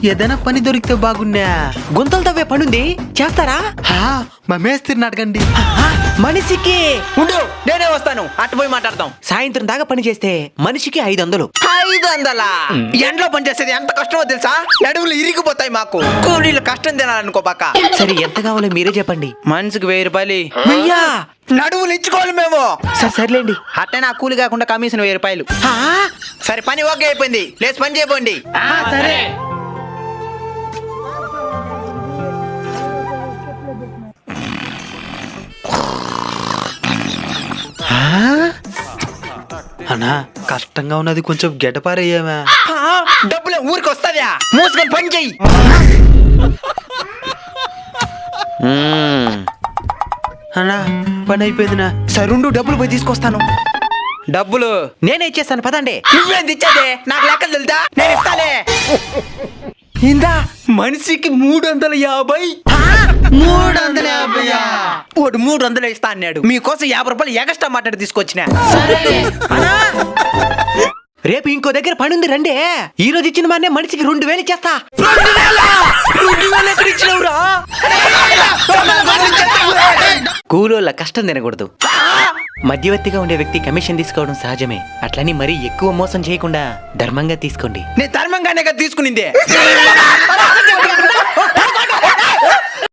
ఏదైనా పని దొరికితే బాగున్నా. గుంతలు తవ్వే పనుంది, చేస్తారా? మా మేస్త్రిని అడగండి. మనిషికి ఉండు, నేనే వస్తాను, అటు పోయి మాట్లాడతాం. సాయంత్రం దాకా పని చేస్తే మనిషికి 500. 500? ఎండలో పని చేసేది ఎంత కష్టమో తెలుసా? అడవులు ఇరిగిపోతాయి మాకు. కూలీలు కష్టం తినాలనుకో పక్క. సరే, ఎంత కావాలో మీరే చెప్పండి. మనిషికి 1000 రూపాయలు. వెయ్యా? నడువులు ఇచ్చుకోవాలి మేము. సర్లేండి. అట్టే నా కూలి కాకుండా కమిషన్ 1000 రూపాయలు. సరే, పని ఓకే అయిపోయింది, లేచి పని చేయబోండి. సరే. అన్నా కష్టంగా ఉన్నది, కొంచెం గెటపారయ్యామా. డబ్బులే ఊరికి వస్తాయా? మూసుకొని పని చెయ్యి. అన్నా పని అయిపోయిందినా. సరుండు, డబ్బులు పోయి తీసుకొస్తాను. డబ్బులు నేనే ఇచ్చేస్తాను, పదండి. నువ్వేం తెచ్చేదే? నాకు లెక్కలు తెలుదా? నేను ఇస్తాలే. ఇందా మనిషికి 350. 350. వాడు 300 ఇస్తా అన్నాడు. మీకోసం 50 రూపాయలు ఎగస్ట్రా మాట్లాడి తీసుకొచ్చిన. అన్నా, రేపు ఇంకో దగ్గర పని ఉంది, రండి. ఈ రోజు ఇచ్చిన మానే మనిషికి 2000 ఇచ్చేస్తా. 2000 ఎక్కడ ఇచ్చినవురా? కూలోళ్ళ కష్టం తినకూడదు. మధ్యవర్తిగా ఉండే వ్యక్తి కమిషన్ తీసుకోవడం సహజమే. అట్లని మరీ ఎక్కువ మోసం చేయకుండా ధర్మంగా తీసుకోండి. నేను ధర్మంగానే తీసుకునిందే.